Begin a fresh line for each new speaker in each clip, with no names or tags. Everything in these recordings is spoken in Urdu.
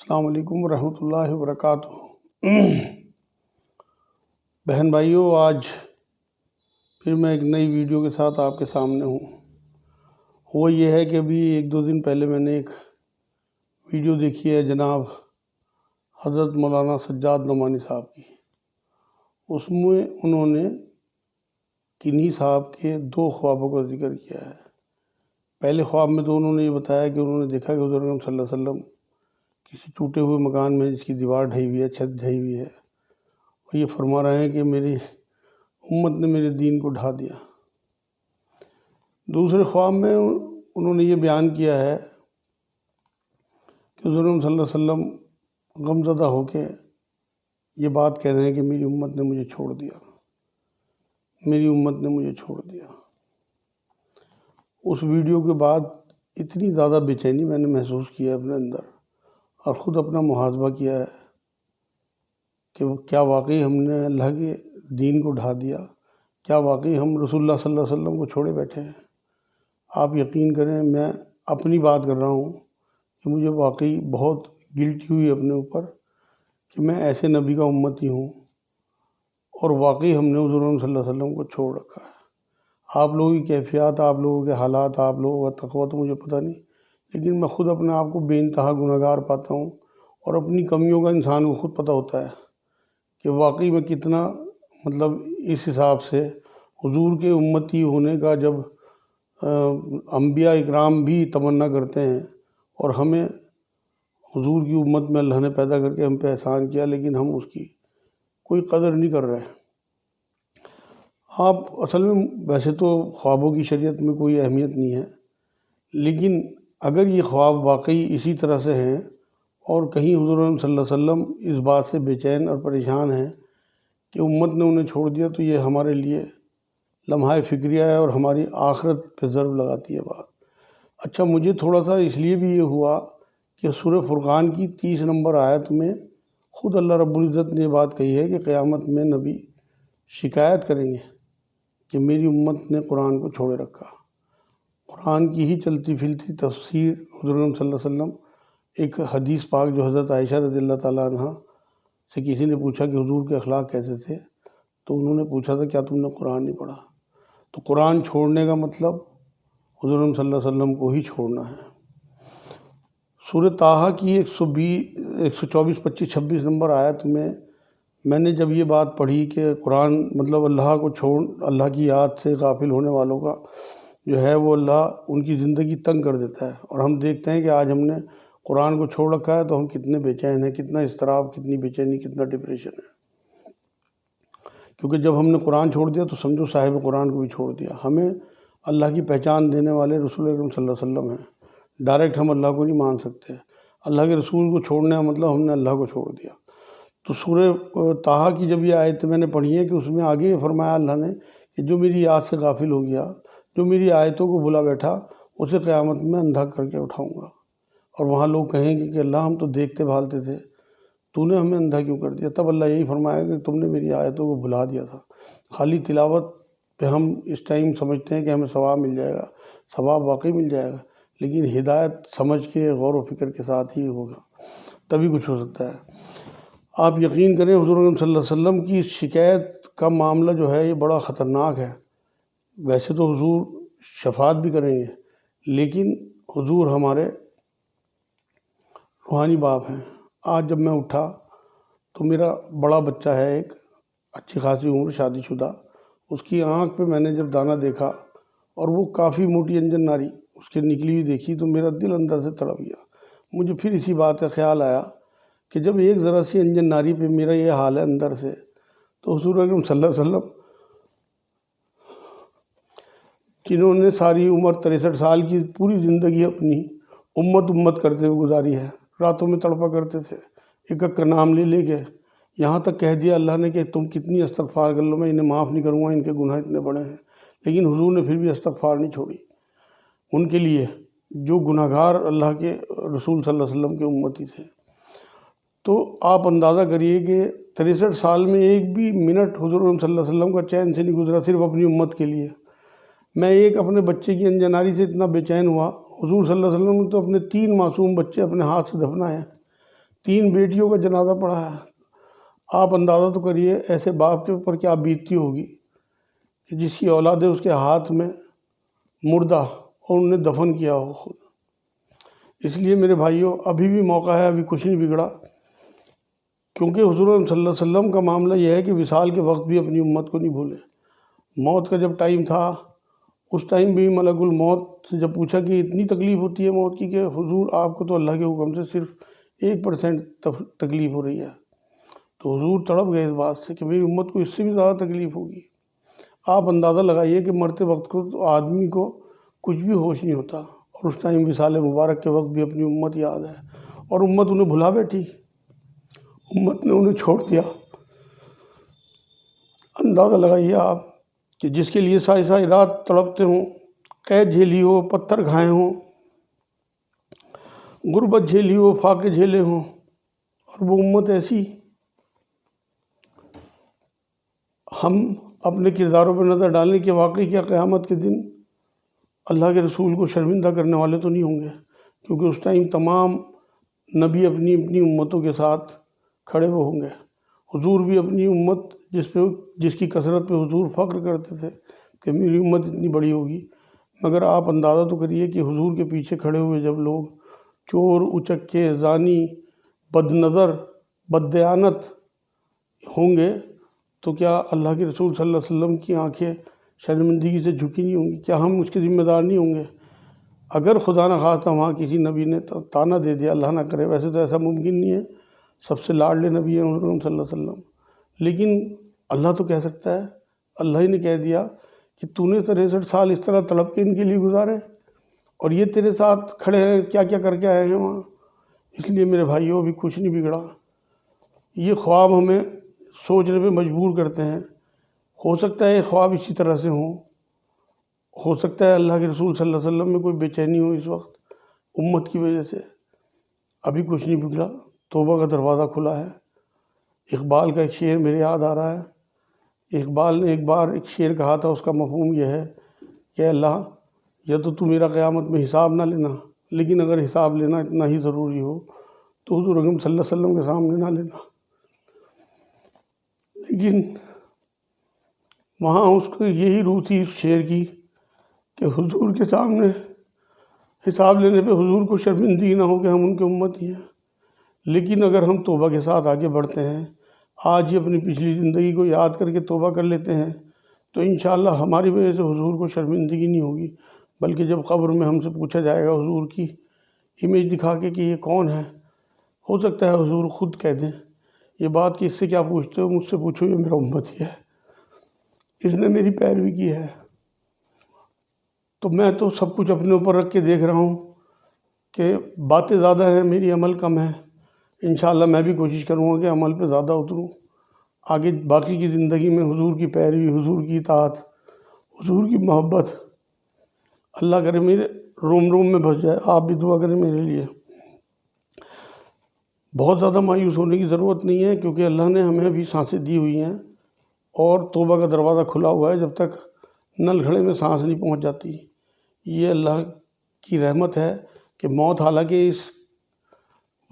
السلام علیکم ورحمۃ اللہ وبرکاتہ۔ بہن بھائیوں، آج پھر میں ایک نئی ویڈیو کے ساتھ آپ کے سامنے ہوں۔ وہ یہ ہے کہ ابھی 1-2 دن پہلے میں نے ایک ویڈیو دیکھی ہے جناب حضرت مولانا سجاد نعمانی صاحب کی۔ اس میں انہوں نے کنی صاحب کے 2 خوابوں کا ذکر کیا ہے۔ پہلے خواب میں تو انہوں نے یہ بتایا کہ انہوں نے دیکھا کہ حضور اکرم صلی اللہ علیہ وسلم کسی ٹوٹے ہوئے مکان میں جس کی دیوار ڈھئی ہوئی ہے، چھت ڈھئی ہوئی ہے، اور یہ فرما رہے ہیں کہ میری امت نے میرے دین کو ڈھا دیا۔ دوسرے خواب میں انہوں نے یہ بیان کیا ہے کہ حضور صلی اللہ علیہ وسلم غمزدہ ہو کے یہ بات کہہ رہے ہیں کہ میری امت نے مجھے چھوڑ دیا، میری امت نے مجھے چھوڑ دیا۔ اس ویڈیو کے بعد اتنی زیادہ بے چینی میں نے محسوس کیا اپنے اندر، اور خود اپنا محاسبہ کیا ہے کہ کیا واقعی ہم نے اللہ کے دین کو ڈھا دیا؟ کیا واقعی ہم رسول اللہ صلی اللہ علیہ وسلم کو چھوڑے بیٹھے ہیں؟ آپ یقین کریں، میں اپنی بات کر رہا ہوں کہ مجھے واقعی بہت گلٹی ہوئی اپنے اوپر کہ میں ایسے نبی کا امتی ہوں، اور واقعی ہم نے حضور صلی اللہ علیہ وسلم کو چھوڑ رکھا ہے۔ آپ لوگوں کی کیفیات، آپ لوگوں کے حالات، آپ لوگوں کا تقویٰ تو مجھے پتہ نہیں، لیکن میں خود اپنے آپ کو بے انتہا گنہگار پاتا ہوں، اور اپنی کمیوں کا انسان کو خود پتہ ہوتا ہے کہ واقعی میں کتنا اس حساب سے حضور کے امتی ہونے کا جب انبیاء اکرام بھی تمنا کرتے ہیں، اور ہمیں حضور کی امت میں اللہ نے پیدا کر کے ہم پہ احسان کیا، لیکن ہم اس کی کوئی قدر نہیں کر رہے۔ آپ اصل میں ویسے تو خوابوں کی شریعت میں کوئی اہمیت نہیں ہے، لیکن اگر یہ خواب واقعی اسی طرح سے ہیں اور کہیں حضور صلی اللہ علیہ وسلم اس بات سے بے چین اور پریشان ہیں کہ امت نے انہیں چھوڑ دیا، تو یہ ہمارے لیے لمحہ فکریہ ہے اور ہماری آخرت پہ ضرب لگاتی ہے بات۔ اچھا، مجھے تھوڑا سا اس لیے بھی یہ ہوا کہ سورہ فرقان کی 30 نمبر آیت میں خود اللہ رب العزت نے یہ بات کہی ہے کہ قیامت میں نبی شکایت کریں گے کہ میری امت نے قرآن کو چھوڑے رکھا۔ قرآن کی ہی چلتی پھرتی تفسیر حضور صلی اللہ علیہ وسلم، ایک حدیث پاک جو حضرت عائشہ رضی اللہ تعالیٰ عنہ سے کسی نے پوچھا کہ حضور کے اخلاق کیسے تھے، تو انہوں نے پوچھا تھا کیا تم نے قرآن نہیں پڑھا؟ تو قرآن چھوڑنے کا مطلب حضور صلی اللہ علیہ وسلم کو ہی چھوڑنا ہے۔ سورہ طٰہٰ کی 124، 25، 26 نمبر آیت میں نے جب یہ بات پڑھی کہ قرآن اللہ کو چھوڑ، اللہ کی یاد سے غافل ہونے والوں کا جو ہے وہ اللہ ان کی زندگی تنگ کر دیتا ہے، اور ہم دیکھتے ہیں کہ آج ہم نے قرآن کو چھوڑ رکھا ہے تو ہم کتنے بے چین ہیں، کتنا اضطراب، کتنی بے چینی، کتنا ڈپریشن ہے، کیونکہ جب ہم نے قرآن چھوڑ دیا تو سمجھو صاحب قرآن کو بھی چھوڑ دیا۔ ہمیں اللہ کی پہچان دینے والے رسول اکرم صلی اللہ علیہ وسلم ہیں، ڈائریکٹ ہم اللہ کو نہیں مان سکتے۔ اللہ کے رسول کو چھوڑنے کا مطلب ہم نے اللہ کو چھوڑ دیا۔ تو سورہ طٰہٰ کی جب یہ آیت میں نے پڑھی ہے کہ اس میں آگے یہ فرمایا اللہ نے کہ جو میری یاد سے غافل ہو گیا، جو میری آیتوں کو بھلا بیٹھا، اسے قیامت میں اندھا کر کے اٹھاؤں گا، اور وہاں لوگ کہیں گے کہ اللہ ہم تو دیکھتے بھالتے تھے، تو نے ہمیں اندھا کیوں کر دیا؟ تب اللہ یہی فرمایا کہ تم نے میری آیتوں کو بھلا دیا تھا۔ خالی تلاوت پہ ہم اس ٹائم سمجھتے ہیں کہ ہمیں ثواب مل جائے گا، ثواب واقعی مل جائے گا، لیکن ہدایت سمجھ کے غور و فکر کے ساتھ ہی ہوگا، تبھی کچھ ہو سکتا ہے۔ آپ یقین کریں، حضور صلی اللہ علیہ وسلم کی شکایت کا معاملہ جو ہے یہ بڑا خطرناک ہے۔ ویسے تو حضور شفاعت بھی کریں گے، لیکن حضور ہمارے روحانی باپ ہیں۔ آج جب میں اٹھا تو میرا بڑا بچہ ہے، ایک اچھی خاصی عمر، شادی شدہ، اس کی آنکھ پہ میں نے جب دانہ دیکھا اور وہ کافی موٹی انجن ناری اس کے نکلی ہوئی دیکھی تو میرا دل اندر سے تڑپ گیا۔ مجھے پھر اسی بات کا خیال آیا کہ جب ایک ذرا سی انجن ناری پہ میرا یہ حال ہے اندر سے، تو حضور اکرم صلی اللہ علیہ وسلم جنہوں نے ساری عمر 63 سال کی پوری زندگی اپنی امت کرتے ہوئے گزاری ہے، راتوں میں تڑپا کرتے تھے، ایک ایک کا نام لے لے کے، یہاں تک کہہ دیا اللہ نے کہ تم کتنی استغفار کر لو میں انہیں معاف نہیں کروں گا، ان کے گناہ اتنے بڑے ہیں، لیکن حضور نے پھر بھی استغفار نہیں چھوڑی ان کے لیے جو گناہگار اللہ کے رسول صلی اللہ علیہ وسلم کے امتی تھے۔ تو آپ اندازہ کریے کہ 63 سال میں ایک بھی منٹ حضور صلی اللہ علیہ وسلم کا چین سے نہیں گزرا، صرف اپنی امت کے لیے۔ میں ایک اپنے بچے کی انجناری سے اتنا بے چین ہوا، حضور صلی اللہ علیہ وسلم نے تو اپنے 3 معصوم بچے اپنے ہاتھ سے دفنائے ہیں، 3 بیٹیوں کا جنازہ پڑا ہے۔ آپ اندازہ تو کریے ایسے باپ کے اوپر کیا بیتتی ہوگی کہ جس کی اولادیں اس کے ہاتھ میں مردہ اور انہیں دفن کیا ہو خود۔ اس لیے میرے بھائیوں ابھی بھی موقع ہے، ابھی کچھ نہیں بگڑا، کیونکہ حضور صلی اللہ علیہ وسلم کا معاملہ یہ ہے کہ وصال کے وقت بھی اپنی امت کو نہیں بھولے۔ موت کا جب ٹائم تھا اس ٹائم بھی ملک الموت سے جب پوچھا کہ اتنی تکلیف ہوتی ہے موت کی کہ حضور آپ کو تو اللہ کے حکم سے صرف 1% تکلیف ہو رہی ہے، تو حضور تڑپ گئے اس بات سے کہ میری امت کو اس سے بھی زیادہ تکلیف ہوگی۔ آپ اندازہ لگائیے کہ مرتے وقت کو تو آدمی کو کچھ بھی ہوش نہیں ہوتا، اور اس ٹائم وصال مبارک کے وقت بھی اپنی امت یاد ہے، اور امت انہیں بھلا بیٹھی، امت نے انہیں چھوڑ دیا۔ اندازہ لگائیے آپ کہ جس کے لیے سائے سائے رات تڑپتے ہوں، قید جھیلی ہو، پتھر کھائے ہوں، غربت جھیلی ہو، فاقے جھیلے ہوں، اور وہ امت ایسی۔ ہم اپنے کرداروں پر نظر ڈالیں کہ واقعی کیا قیامت کے دن اللہ کے رسول کو شرمندہ کرنے والے تو نہیں ہوں گے، کیونکہ اس ٹائم تمام نبی اپنی اپنی امتوں کے ساتھ کھڑے وہ ہوں گے۔ حضور بھی اپنی امت جس کی کثرت پہ حضور فخر کرتے تھے کہ میری امت اتنی بڑی ہوگی، مگر آپ اندازہ تو کریے کہ حضور کے پیچھے کھڑے ہوئے جب لوگ چور، اچکے، زانی، بد نظر، بد دیانت ہوں گے تو کیا اللہ کے رسول صلی اللہ علیہ وسلم کی آنکھیں شرمندگی سے جھکی نہیں ہوں گی؟ کیا ہم اس کے ذمہ دار نہیں ہوں گے؟ اگر خدا نہ خواستہ وہاں کسی نبی نے تانا دے دیا، اللہ نہ کرے، ویسے تو ایسا ممکن نہیں ہے، سب سے لاڈلے نبی ہیں حضور صلی اللہ علیہ وسلم، لیکن اللہ تو کہہ سکتا ہے، اللہ ہی نے کہہ دیا کہ تو نے 63 سال اس طرح تڑپ کے ان کے لیے گزارے، اور یہ تیرے ساتھ کھڑے ہیں، کیا کیا کر کے آئے ہیں وہاں۔ اس لیے میرے بھائیوں ابھی کچھ نہیں بگڑا۔ یہ خواب ہمیں سوچنے پہ مجبور کرتے ہیں، ہو سکتا ہے یہ خواب اسی طرح سے ہوں، ہو سکتا ہے اللہ کے رسول صلی اللہ علیہ وسلم میں کوئی بے چینی ہو اس وقت امت کی وجہ سے۔ ابھی کچھ نہیں بگڑا، توبہ کا دروازہ کھلا ہے۔ اقبال کا ایک شعر میرے یاد آ رہا ہے۔ اقبال نے ایک بار ایک شعر کہا تھا، اس کا مفہوم یہ ہے کہ اللہ یا تو میرا قیامت میں حساب نہ لینا، لیکن اگر حساب لینا اتنا ہی ضروری ہو تو حضور اکرم صلی اللہ علیہ وسلم کے سامنے نہ لینا۔ لیکن وہاں اس کو یہی روح تھی اس شعر کی کہ حضور کے سامنے حساب لینے پہ حضور کو شرمندگی نہ ہو کہ ہم ان کے امت ہی ہیں۔ لیکن اگر ہم توبہ کے ساتھ آگے بڑھتے ہیں، آج ہی اپنی پچھلی زندگی کو یاد کر کے توبہ کر لیتے ہیں، تو انشاءاللہ ہماری وجہ سے حضور کو شرمندگی نہیں ہوگی، بلکہ جب قبر میں ہم سے پوچھا جائے گا حضور کی امیج دکھا کے کہ یہ کون ہے، ہو سکتا ہے حضور خود کہہ دیں یہ بات کہ اس سے کیا پوچھتے ہو، مجھ سے پوچھو، یہ میرا امت ہی ہے، اس نے میری پیروی کی ہے۔ تو میں تو سب کچھ اپنے اوپر رکھ کے دیکھ رہا ہوں کہ باتیں زیادہ ہیں، میری عمل کم ہے۔ انشاءاللہ میں بھی کوشش کروں گا کہ عمل پہ زیادہ اتروں، آگے باقی کی زندگی میں حضور کی پیروی، حضور کی اطاعت، حضور کی محبت اللہ کرے میرے روم روم میں بس جائے۔ آپ بھی دعا کریں میرے لیے۔ بہت زیادہ مایوس ہونے کی ضرورت نہیں ہے، کیونکہ اللہ نے ہمیں ابھی سانسیں دی ہوئی ہیں اور توبہ کا دروازہ کھلا ہوا ہے۔ جب تک نل گھڑے میں سانس نہیں پہنچ جاتی، یہ اللہ کی رحمت ہے کہ موت حالانکہ اس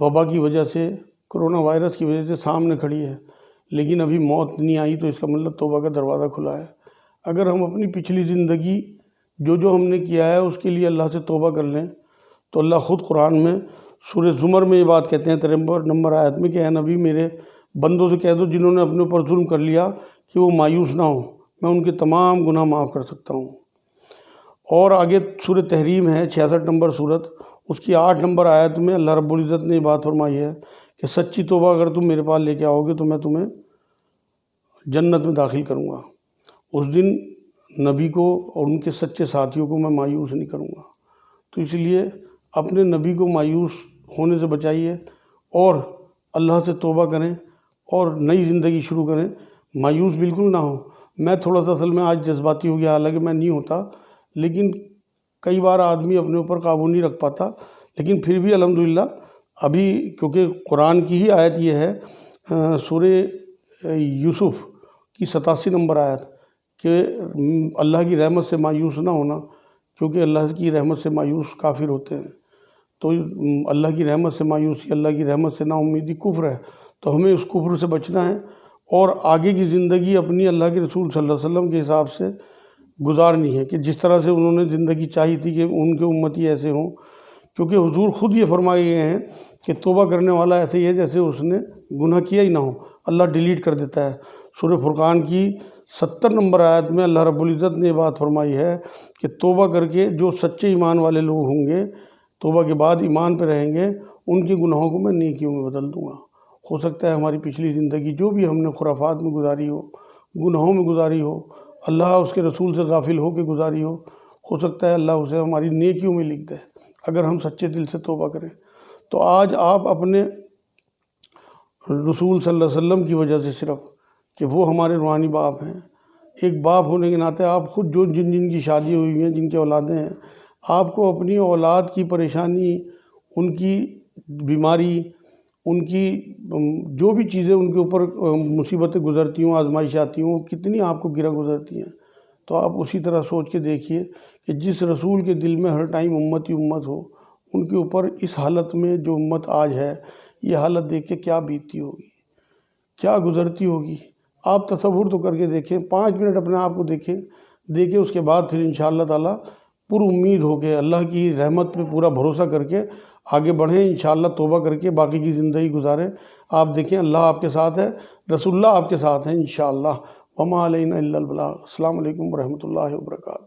وبا کی وجہ سے، کرونا وائرس کی وجہ سے سامنے کھڑی ہے، لیکن ابھی موت نہیں آئی، تو اس کا مطلب توبہ کا دروازہ کھلا ہے۔ اگر ہم اپنی پچھلی زندگی جو ہم نے کیا ہے اس کے لیے اللہ سے توبہ کر لیں، تو اللہ خود قرآن میں سورہ زمر میں یہ بات کہتے ہیں 53 نمبر آیت میں کہ اے نبی میرے بندوں سے کہہ دو جنہوں نے اپنے اوپر ظلم کر لیا کہ وہ مایوس نہ ہوں، میں ان کے تمام گناہ معاف کر سکتا ہوں۔ اور آگے سورہ تحریم ہے 66 نمبر سورت، اس کی 8 نمبر آیت میں اللہ رب العزت نے یہ بات فرمائی ہے کہ سچی توبہ اگر تم میرے پاس لے کے آؤ گے تو میں تمہیں جنت میں داخل کروں گا۔ اس دن نبی کو اور ان کے سچے ساتھیوں کو میں مایوس نہیں کروں گا۔ تو اس لیے اپنے نبی کو مایوس ہونے سے بچائیے اور اللہ سے توبہ کریں اور نئی زندگی شروع کریں، مایوس بالکل نہ ہوں۔ میں تھوڑا سا اصل میں آج جذباتی ہو گیا، حالانکہ میں نہیں ہوتا، لیکن کئی بار آدمی اپنے اوپر قابو نہیں رکھ پاتا، لیکن پھر بھی الحمدللہ ابھی کیونکہ قرآن کی ہی آیت یہ ہے سورہ یوسف کی 87 نمبر آیت کہ اللہ کی رحمت سے مایوس نہ ہونا، کیونکہ اللہ کی رحمت سے مایوس کافر ہوتے ہیں۔ تو اللہ کی رحمت سے مایوسی، اللہ کی رحمت سے نا امیدی کفر ہے، تو ہمیں اس کفر سے بچنا ہے اور آگے کی زندگی اپنی اللہ کے رسول صلی اللہ علیہ وسلم کے حساب سے گزارنی ہے، کہ جس طرح سے انہوں نے زندگی چاہی تھی کہ ان کے امتی ایسے ہوں، کیونکہ حضور خود یہ فرمائے گئے ہیں کہ توبہ کرنے والا ایسے ہی ہے جیسے اس نے گناہ کیا ہی نہ ہو، اللہ ڈیلیٹ کر دیتا ہے۔ سورہ فرقان کی 70 نمبر آیت میں اللہ رب العزت نے یہ بات فرمائی ہے کہ توبہ کر کے جو سچے ایمان والے لوگ ہوں گے، توبہ کے بعد ایمان پہ رہیں گے، ان کے گناہوں کو میں نیکیوں میں بدل دوں گا۔ ہو سکتا ہے ہماری پچھلی زندگی جو بھی ہم نے خرافات میں گزاری ہو، گناہوں میں گزاری ہو، اللہ اس کے رسول سے غافل ہو کے گزاری ہو سکتا ہے اللہ اسے ہماری نیکیوں میں لکھ دے اگر ہم سچے دل سے توبہ کریں۔ تو آج آپ اپنے رسول صلی اللہ علیہ وسلم کی وجہ سے، صرف کہ وہ ہمارے روحانی باپ ہیں، ایک باپ ہونے کے ناطے آپ خود جن کی شادی ہوئی ہیں، جن کے اولادیں ہیں، آپ کو اپنی اولاد کی پریشانی، ان کی بیماری، ان کی جو بھی چیزیں ان کے اوپر مصیبتیں گزرتی ہوں، آزمائش آتی ہوں، کتنی آپ کو گرہ گزرتی ہیں، تو آپ اسی طرح سوچ کے دیکھیے کہ جس رسول کے دل میں ہر ٹائم امت ہی امت ہو، ان کے اوپر اس حالت میں جو امت آج ہے، یہ حالت دیکھ کے کیا بیتتی ہوگی، کیا گزرتی ہوگی۔ آپ تصور تو کر کے دیکھیں، 5 منٹ اپنے آپ کو دیکھیں، اس کے بعد پھر انشاءاللہ تعالیٰ پر امید ہو کے اللہ کی رحمت پہ پورا بھروسہ کر کے آگے بڑھیں، انشاءاللہ توبہ کر کے باقی کی زندگی گزاریں۔ آپ دیکھیں اللہ آپ کے ساتھ ہے، رسول اللہ آپ کے ساتھ ہیں انشاءاللہ۔ وما علینا الا البلاغ۔ السلام علیکم ورحمۃ اللہ وبرکاتہ۔